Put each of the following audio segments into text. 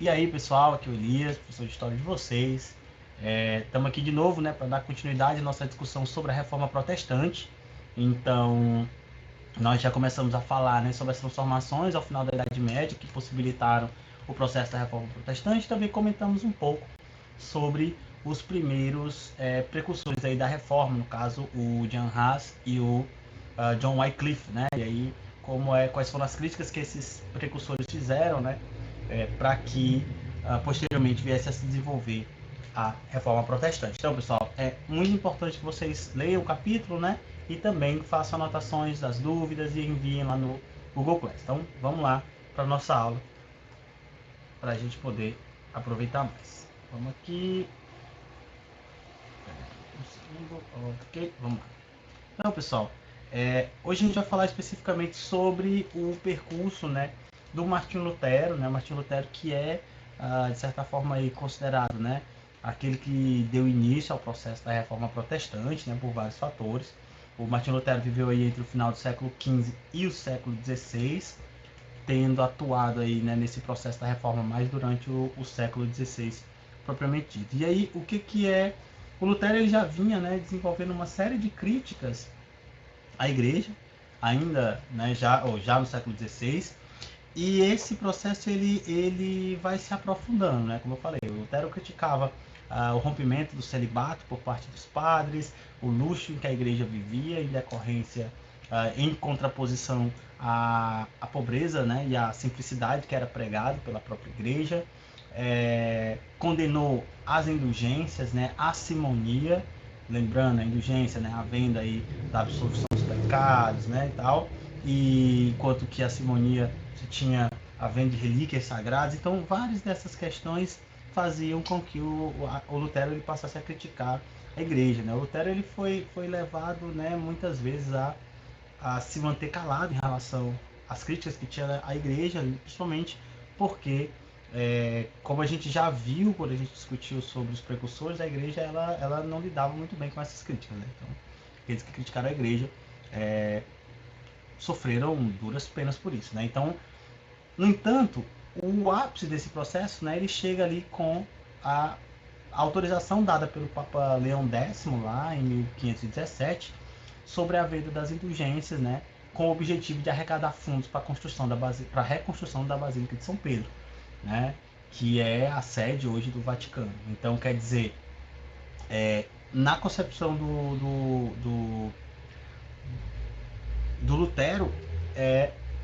E aí, pessoal, aqui é o Elias, professor de História de vocês. Estamos aqui de novo, né, para dar continuidade à nossa discussão sobre a Reforma Protestante. Então, nós já começamos a falar, né, sobre as transformações ao final da Idade Média que possibilitaram o processo da Reforma Protestante. Também comentamos um pouco sobre os primeiros precursores aí da Reforma, no caso o John Huss e o John Wycliffe, né? E aí quais foram as críticas que esses precursores fizeram, né, para que posteriormente viesse a se desenvolver a Reforma Protestante. Então, pessoal, é muito importante que vocês leiam o capítulo, né, e também façam anotações das dúvidas e enviem lá no Google Class. Então, vamos lá para a nossa aula, para a gente poder aproveitar mais. Vamos aqui. Ok, vamos lá. Então, pessoal, hoje a gente vai falar especificamente sobre o percurso, né, do Martinho Lutero, né, Martinho Lutero que é, de certa forma, aí, considerado, né, aquele que deu início ao processo da Reforma Protestante, né, por vários fatores. O Martinho Lutero viveu aí entre o final do século XV e o século XVI, tendo atuado aí, né, nesse processo da Reforma mais durante o século XVI propriamente dito. E aí, o que é... O Lutero ele já vinha, né, desenvolvendo uma série de críticas à Igreja, ainda, né, já no século XVI, e esse processo ele vai se aprofundando, né? Como eu falei, o Lutero criticava o rompimento do celibato por parte dos padres, o luxo em que a igreja vivia em decorrência, em contraposição à pobreza, né, e à simplicidade que era pregado pela própria igreja. Condenou as indulgências, né, a simonia, lembrando a indulgência, né, a venda aí da absolvição dos pecados, né, e tal, e enquanto que a simonia se tinha a venda de relíquias sagradas. Então, várias dessas questões faziam com que o Lutero ele passasse a criticar a igreja, né? O Lutero ele foi levado, né, muitas vezes a se manter calado em relação às críticas que tinha à igreja, principalmente porque, como a gente já viu quando a gente discutiu sobre os precursores, a igreja ela não lidava muito bem com essas críticas, né? Então, aqueles que criticaram a igreja sofreram duras penas por isso, né? Então, no entanto, o ápice desse processo, né, ele chega ali com a autorização dada pelo Papa Leão X, lá em 1517, sobre a venda das indulgências, né, com o objetivo de arrecadar fundos para a reconstrução da Basílica de São Pedro, né, que é a sede hoje do Vaticano. Então, quer dizer, na concepção do Lutero,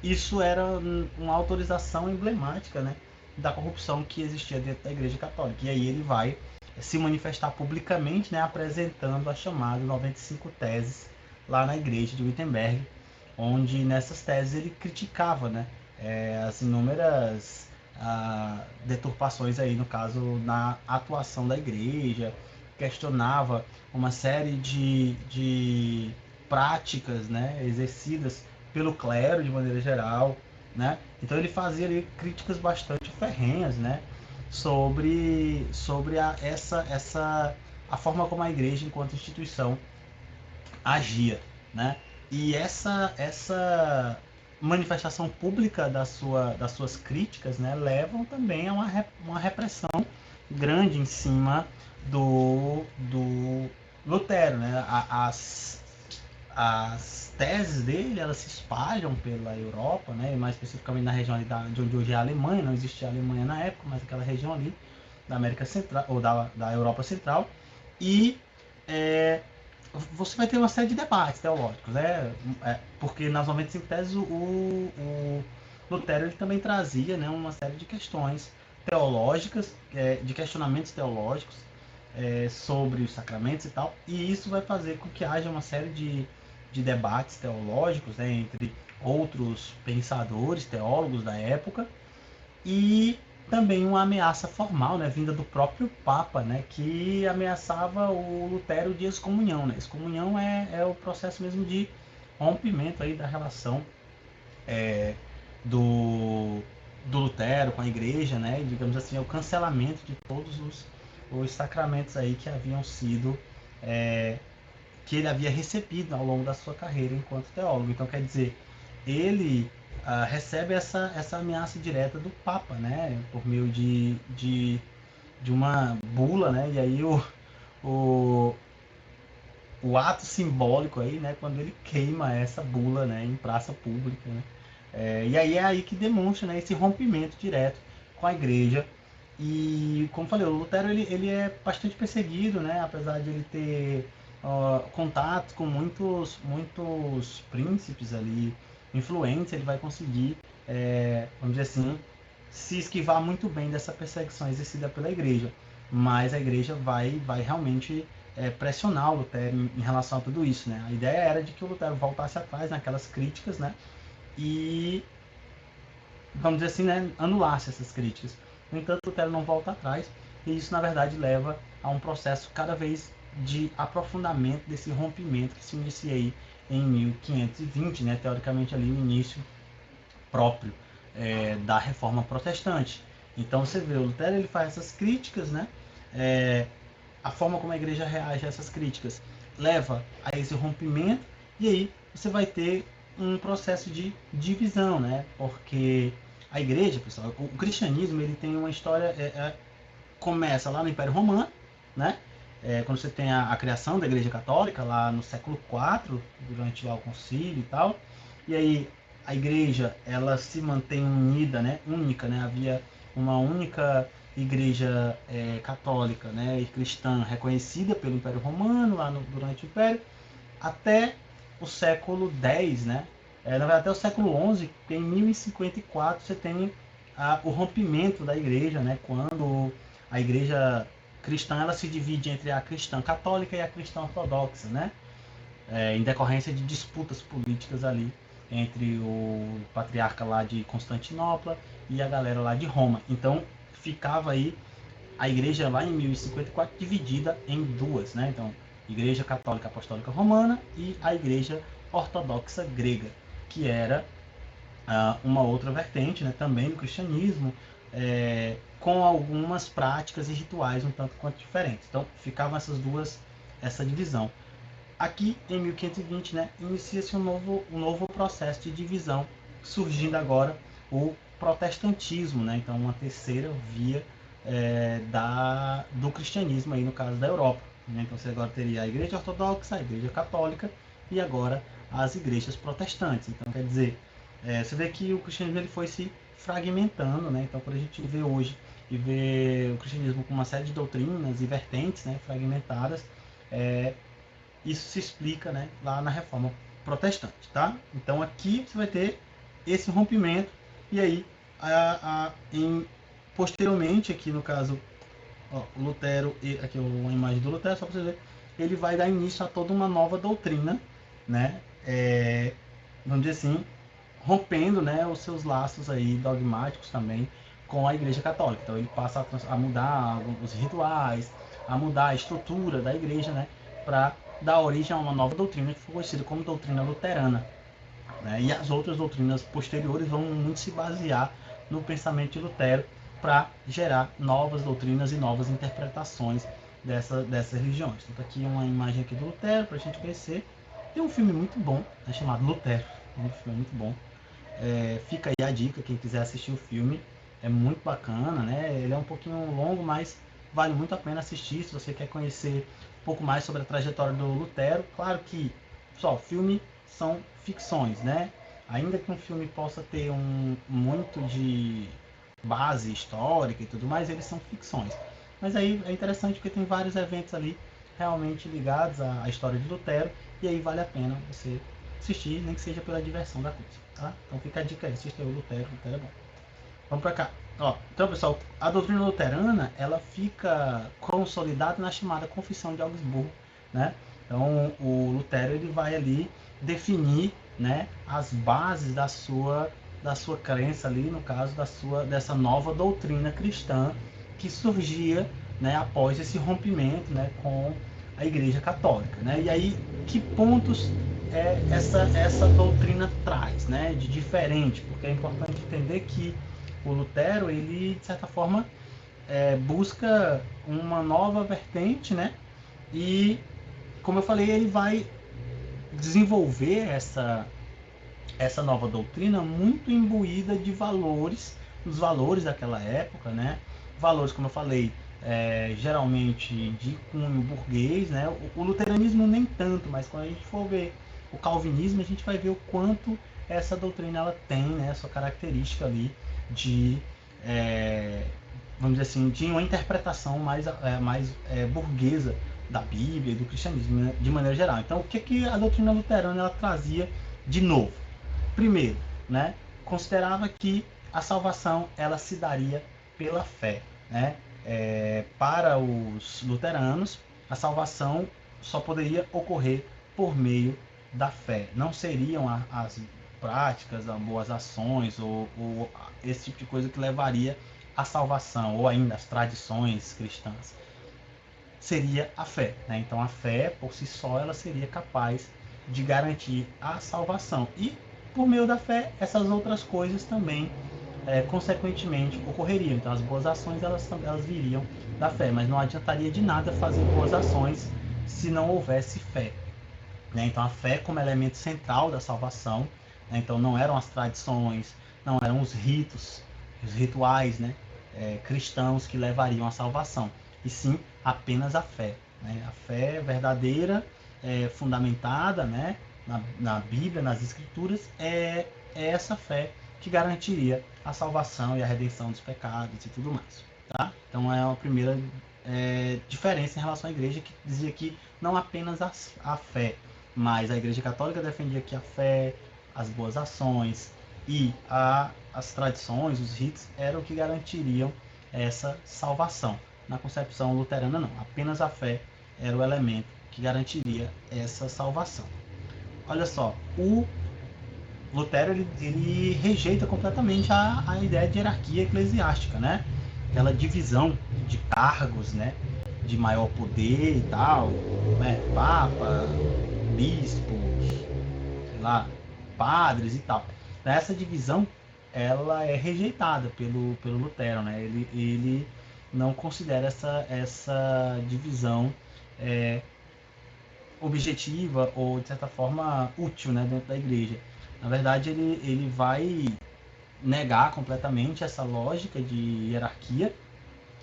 isso era uma autorização emblemática, né, da corrupção que existia dentro da Igreja Católica. E aí ele vai se manifestar publicamente, né, apresentando a chamada 95 Teses lá na Igreja de Wittenberg, onde nessas teses ele criticava, né, as inúmeras deturpações aí, no caso, na atuação da Igreja, questionava uma série de práticas, né, exercidas pelo clero de maneira geral, né? Então ele fazia ali críticas bastante ferrenhas, né, sobre a forma como a igreja enquanto instituição agia, né? E essa manifestação pública das suas críticas, né, levam também a uma repressão grande em cima do Lutero, né? As teses dele, elas se espalham pela Europa, né, e mais especificamente na região ali de onde hoje é a Alemanha. Não existia a Alemanha na época, mas aquela região ali da América Central, ou da Europa Central, e você vai ter uma série de debates teológicos, né, porque nas 95 teses o Lutero ele também trazia, né, uma série de questões teológicas, de questionamentos teológicos, sobre os sacramentos e tal, e isso vai fazer com que haja uma série de debates teológicos, né, entre outros pensadores, teólogos da época, e também uma ameaça formal, né, vinda do próprio Papa, né, que ameaçava o Lutero de excomunhão, né? Excomunhão é o processo mesmo de rompimento aí da relação do, do Lutero com a igreja, né, e, digamos assim, é o cancelamento de todos os sacramentos aí que haviam sido que ele havia recebido ao longo da sua carreira enquanto teólogo. Então, quer dizer, ele recebe essa ameaça direta do Papa, né, por meio de uma bula, né, e aí o, o ato simbólico aí, né, quando ele queima essa bula, né, em praça pública, né, e aí é aí que demonstra, né, esse rompimento direto com a igreja. E como falei, o Lutero ele é bastante perseguido, né, apesar de ele ter contato com muitos príncipes ali influentes, ele vai conseguir, vamos dizer assim, se esquivar muito bem dessa perseguição exercida pela igreja. Mas a igreja vai realmente pressionar o Lutero em relação a tudo isso, né? A ideia era de que o Lutero voltasse atrás naquelas críticas, né? E, vamos dizer assim, né, anulasse essas críticas. No entanto, Lutero não volta atrás, e isso, na verdade, leva a um processo cada vez de aprofundamento desse rompimento que se inicia aí em 1520, né, teoricamente ali no início próprio da Reforma Protestante. Então você vê, o Lutero ele faz essas críticas, né, a forma como a igreja reage a essas críticas leva a esse rompimento, e aí você vai ter um processo de divisão, né? Porque a igreja, pessoal, o cristianismo ele tem uma história, começa lá no Império Romano, né? Quando você tem a criação da Igreja Católica, lá no século IV, durante lá o concílio e tal, e aí a igreja ela se mantém unida, né? Única, né? Havia uma única igreja católica, né? E cristã reconhecida pelo Império Romano, lá durante o Império, até o século X, né? Na verdade, até o século XI, em 1054, você tem o rompimento da igreja, né? Quando a igreja cristã ela se divide entre a cristã católica e a cristã ortodoxa, né? Em decorrência de disputas políticas ali entre o patriarca lá de Constantinopla e a galera lá de Roma. Então ficava aí a igreja lá em 1054 dividida em duas, né? Então, Igreja Católica Apostólica Romana e a Igreja Ortodoxa Grega, que era uma outra vertente, né, também do cristianismo, com algumas práticas e rituais um tanto quanto diferentes. Então, ficavam essa divisão. Aqui, em 1520, né, inicia-se um novo processo de divisão, surgindo agora o protestantismo, né? Então, uma terceira via do cristianismo, aí no caso da Europa. Né? Então, você agora teria a Igreja Ortodoxa, a Igreja Católica e agora as igrejas protestantes. Então, quer dizer, você vê que o cristianismo ele foi se fragmentando, né? Então, quando a gente vê hoje e vê o cristianismo com uma série de doutrinas e vertentes, né, fragmentadas, isso se explica, né, lá na Reforma Protestante, tá? Então aqui você vai ter esse rompimento e aí posteriormente aqui no caso Lutero, aqui uma imagem do Lutero só para você ver, ele vai dar início a toda uma nova doutrina, né? Vamos dizer assim, rompendo, né, os seus laços aí dogmáticos também com a Igreja Católica. Então ele passa a mudar os rituais, a mudar a estrutura da igreja, né, para dar origem a uma nova doutrina que foi conhecida como doutrina luterana. Né? E as outras doutrinas posteriores vão muito se basear no pensamento de Lutero para gerar novas doutrinas e novas interpretações dessas religiões. Então aqui uma imagem aqui do Lutero para a gente conhecer. Tem um filme muito bom, né, chamado Lutero. Um filme muito bom. Fica aí a dica, quem quiser assistir o filme. É muito bacana, né? Ele é um pouquinho longo, mas vale muito a pena assistir se você quer conhecer um pouco mais sobre a trajetória do Lutero. Claro que, só filme são ficções, né? Ainda que um filme possa ter muito de base histórica e tudo mais, eles são ficções. Mas aí é interessante porque tem vários eventos ali realmente ligados à história de Lutero, e aí vale a pena você assistir, nem que seja pela diversão da coisa, tá? Então fica a dica aí, assista aí o Lutero é bom. Vamos para cá. Então, pessoal, a doutrina luterana, ela fica consolidada na chamada Confissão de Augsburgo, né? Então, o Lutero, ele vai ali definir, né, as bases da sua crença ali, no caso dessa nova doutrina cristã que surgia, né, após esse rompimento, né, com a Igreja Católica, né? E aí, que pontos essa doutrina traz, né, de diferente? Porque é importante entender que o Lutero, ele, de certa forma, busca uma nova vertente, né? E, como eu falei, ele vai desenvolver essa nova doutrina muito imbuída de valores, os valores daquela época, né? Valores, como eu falei, geralmente de cunho burguês, né? O luteranismo nem tanto, mas quando a gente for ver o calvinismo, a gente vai ver o quanto essa doutrina ela tem, né, essa característica ali de, vamos dizer assim, de uma interpretação mais burguesa da Bíblia e do cristianismo, né, de maneira geral. Então, o que a doutrina luterana ela trazia de novo? Primeiro, né, considerava que a salvação ela se daria pela fé, né? Para os luteranos, a salvação só poderia ocorrer por meio da fé. Não seriam as práticas, as boas ações ou esse tipo de coisa que levaria à salvação, ou ainda as tradições cristãs. Seria a fé, né? Então a fé por si só ela seria capaz de garantir a salvação. E por meio da fé, essas outras coisas também consequentemente ocorreriam. Então as boas ações elas viriam da fé, mas não adiantaria de nada fazer boas ações se não houvesse fé, né? Então a fé como elemento central da salvação, né? Então não eram as tradições, não eram os ritos, os rituais, né? Cristãos que levariam à salvação, e sim apenas a fé, né? A fé verdadeira, fundamentada, né? Na Bíblia, nas Escrituras, é essa fé que garantiria a salvação e a redenção dos pecados e tudo mais. Tá? Então é a primeira diferença em relação à igreja, que dizia que não apenas a fé, mas a Igreja Católica defendia que a fé, as boas ações e as tradições, os ritos, eram o que garantiriam essa salvação. Na concepção luterana, não. Apenas a fé era o elemento que garantiria essa salvação. Olha só, o Lutero ele rejeita completamente a ideia de hierarquia eclesiástica, né? Aquela divisão de cargos, né? De maior poder e tal, né? Papa, bispos, sei lá, padres e tal. Essa divisão ela é rejeitada pelo Lutero, né? Ele não considera essa divisão objetiva ou de certa forma útil, né, dentro da igreja. Na verdade, ele vai negar completamente essa lógica de hierarquia,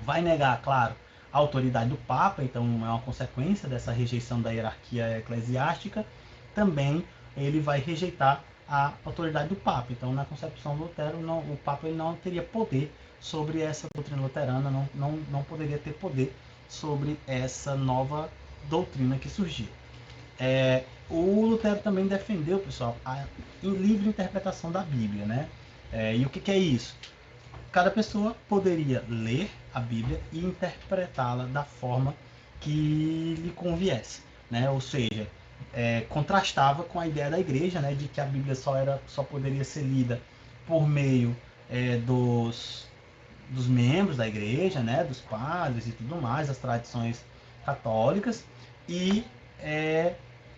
vai negar, claro, a autoridade do Papa, então é uma consequência dessa rejeição da hierarquia eclesiástica. Também ele vai rejeitar a autoridade do Papa. Então, na concepção do Lutero, o Papa ele não teria poder sobre essa doutrina luterana, não poderia ter poder sobre essa nova doutrina que surgiu. O Lutero também defendeu, pessoal, a livre interpretação da Bíblia, né? E o que é isso? Cada pessoa poderia ler a Bíblia e interpretá-la da forma que lhe conviesse, né? Ou seja, contrastava com a ideia da igreja, né, de que a Bíblia só poderia ser lida por meio dos membros da igreja, né, dos padres e tudo mais, as tradições católicas, e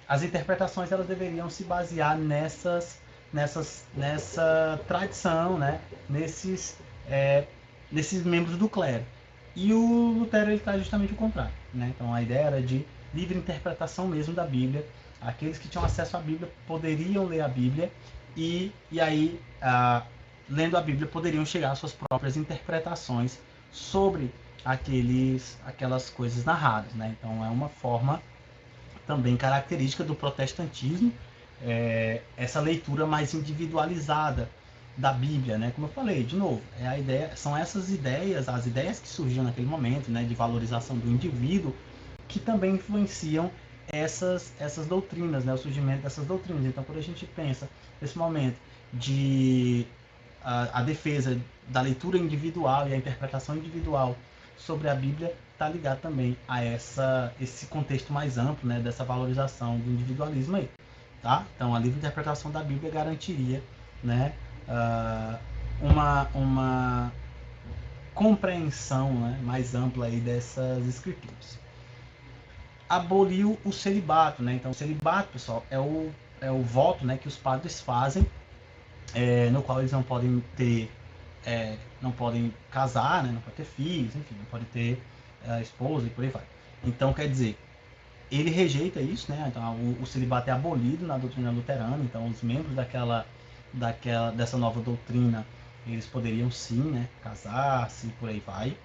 as interpretações elas deveriam se basear nessa tradição, né, nesses membros do clero. E o Lutero ele traz justamente o contrário, né? Então a ideia era de livre interpretação mesmo da Bíblia. Aqueles que tinham acesso à Bíblia poderiam ler a Bíblia e aí, lendo a Bíblia, poderiam chegar às suas próprias interpretações sobre aquelas coisas narradas, né? Então é uma forma também característica do protestantismo, essa leitura mais individualizada da Bíblia, né? Como eu falei, de novo, são essas ideias, as ideias que surgiram naquele momento, né, de valorização do indivíduo, que também influenciam essas doutrinas, né, o surgimento dessas doutrinas. Então, quando a gente pensa nesse momento de a defesa da leitura individual e a interpretação individual sobre a Bíblia, está ligado também a esse contexto mais amplo, né, dessa valorização do individualismo aí, tá? Então, a livre interpretação da Bíblia garantiria, né, uma compreensão, né, mais ampla aí dessas escrituras. Aboliu o celibato, né? Então, o celibato, pessoal, é o voto, né, que os padres fazem, no qual eles não podem ter, não podem casar, né, não podem ter filhos, enfim, não podem ter esposa e por aí vai. Então, quer dizer, ele rejeita isso, né? Então, o celibato é abolido na doutrina luterana, então os membros dessa nova doutrina, eles poderiam sim, né, casar-se, por aí vai.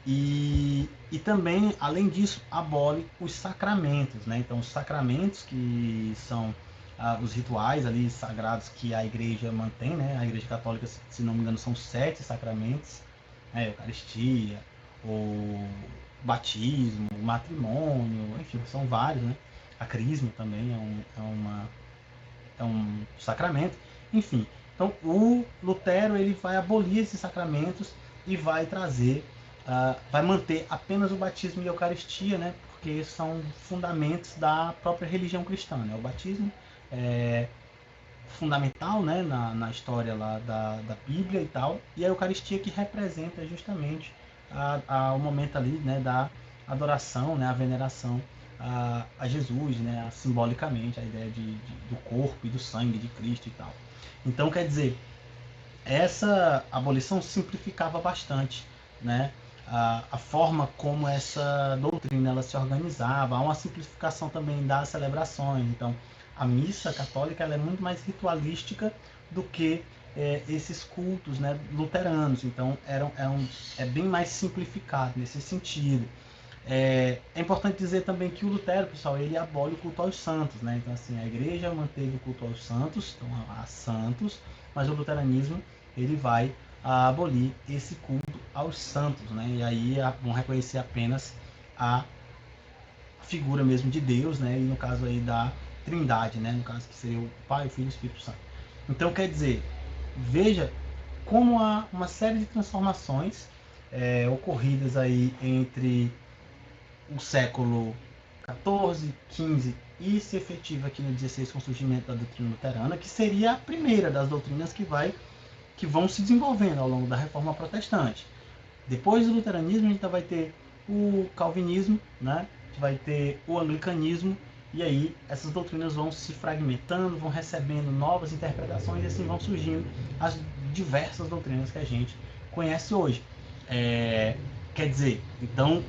E também, além disso, abole os sacramentos, né? Então, os sacramentos que são os rituais ali sagrados que a igreja mantém, né? A igreja católica, se não me engano, são 7 sacramentos, né? Eucaristia, o batismo, o matrimônio, enfim, são vários, né? A crisma também é um sacramento, enfim. Então, o Lutero ele vai abolir esses sacramentos e vai trazer, vai manter apenas o batismo e a Eucaristia, né? Porque são fundamentos da própria religião cristã, né? O batismo é fundamental, né? Na história lá da Bíblia e tal, e a Eucaristia que representa justamente o momento ali, né? Da adoração, né? A veneração a Jesus, né? Simbolicamente, a ideia do corpo e do sangue de Cristo e tal. Então, quer dizer, essa abolição simplificava bastante, né? A forma como essa doutrina ela se organizava, há uma simplificação também das celebrações. Então, a missa católica ela é muito mais ritualística do que esses cultos, né, luteranos. Então, é bem mais simplificado nesse sentido. É importante dizer também que o Lutero, pessoal, ele abole o culto aos santos, né? Então, assim, a igreja manteve o culto aos santos, então a santos, mas o luteranismo ele vai abolir esse culto aos santos, né? E aí vão reconhecer apenas a figura mesmo de Deus, né? E no caso aí da Trindade, né? No caso que seria o Pai, o Filho e o Espírito Santo. Então, quer dizer, veja como há uma série de transformações ocorridas aí entre o século XIV, XV e se efetiva aqui no XVI com o surgimento da doutrina luterana, que seria a primeira das doutrinas que vão se desenvolvendo ao longo da Reforma Protestante. Depois do luteranismo, a gente vai ter o calvinismo, né? A gente vai ter o anglicanismo, e aí essas doutrinas vão se fragmentando, vão recebendo novas interpretações e assim vão surgindo as diversas doutrinas que a gente conhece hoje. Quer dizer, então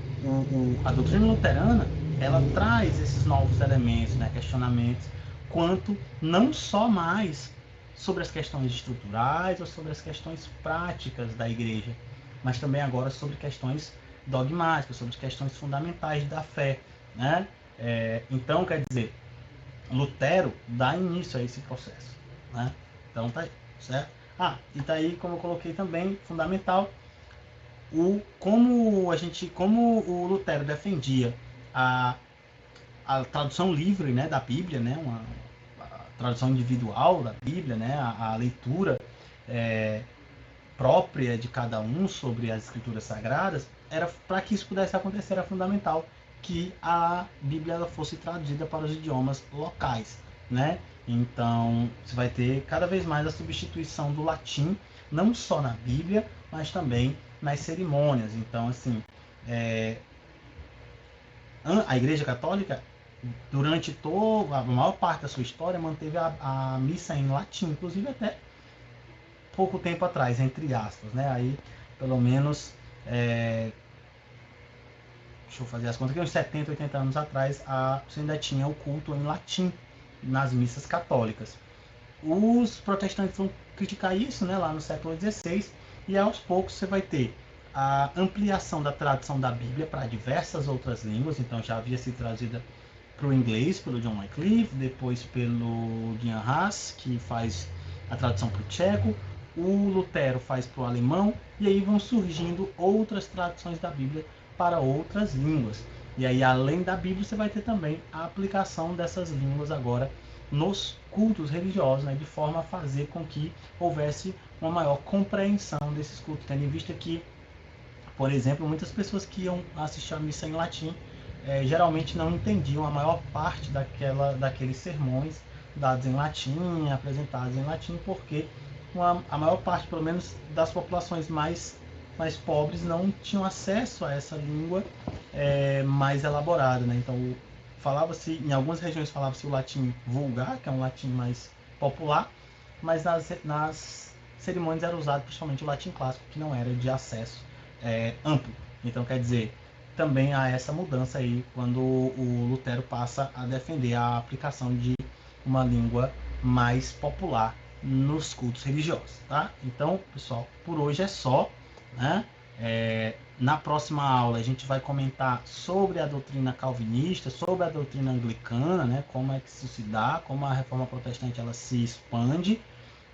a doutrina luterana ela traz esses novos elementos, né, questionamentos, quanto não só mais sobre as questões estruturais ou sobre as questões práticas da igreja, mas também agora sobre questões dogmáticas, sobre questões fundamentais da fé, né? Então, quer dizer, Lutero dá início a esse processo, né? Então tá aí, certo? E tá aí, como eu coloquei também, fundamental, como o Lutero defendia a, a tradução livre, né, da Bíblia, né, a tradução individual da Bíblia, né, a leitura é, própria de cada um sobre as escrituras sagradas, era para que isso pudesse acontecer, era fundamental que a Bíblia ela fosse traduzida para os idiomas locais, né? Então, você vai ter cada vez mais a substituição do latim, não só na Bíblia, mas também nas cerimônias. Então, assim, a Igreja Católica, durante toda a maior parte da sua história, manteve a missa em latim, inclusive até pouco tempo atrás, entre aspas, né? Aí, pelo menos, deixa eu fazer as contas aqui, uns 70, 80 anos atrás, você ainda tinha o culto em latim nas missas católicas. Os protestantes vão criticar isso, né, lá no século XVI, e aos poucos você vai ter a ampliação da tradução da Bíblia para diversas outras línguas, então já havia sido traduzida para o inglês pelo John Wycliffe, depois pelo Guian Haas, que faz a tradução para o tcheco, o Lutero faz para o alemão, e aí vão surgindo outras traduções da Bíblia para outras línguas. E aí, além da Bíblia, você vai ter também a aplicação dessas línguas agora nos cultos religiosos, né, de forma a fazer com que houvesse uma maior compreensão desses cultos, tendo em vista que, por exemplo, muitas pessoas que iam assistir a missa em latim geralmente não entendiam a maior parte daqueles sermões dados em latim, apresentados em latim, porque a maior parte, pelo menos, das populações mais pobres não tinham acesso a essa língua mais elaborada, né? Então, falava-se, em algumas regiões falava-se o latim vulgar, que é um latim mais popular, mas nas cerimônias era usado principalmente o latim clássico, que não era de acesso amplo. Então, quer dizer, também há essa mudança aí quando o Lutero passa a defender a aplicação de uma língua mais popular nos cultos religiosos, tá? Então, pessoal, por hoje é só, né? Na próxima aula a gente vai comentar sobre a doutrina calvinista, sobre a doutrina anglicana, né? Como é que isso se dá, como a reforma protestante ela se expande,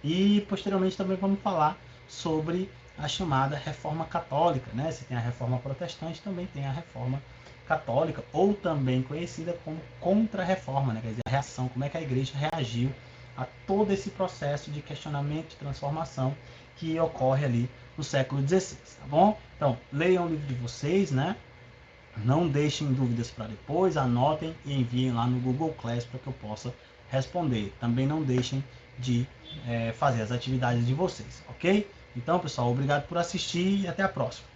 e posteriormente também vamos falar sobre a chamada reforma católica, né? Se tem a reforma protestante, também tem a reforma católica, ou também conhecida como contra-reforma, né? Quer dizer, a reação, como é que a igreja reagiu a todo esse processo de questionamento e transformação que ocorre ali no século XVI, tá bom? Então, leiam o livro de vocês, né? Não deixem dúvidas para depois, anotem e enviem lá no Google Class para que eu possa responder. Também não deixem de fazer as atividades de vocês, ok? Então, pessoal, obrigado por assistir e até a próxima.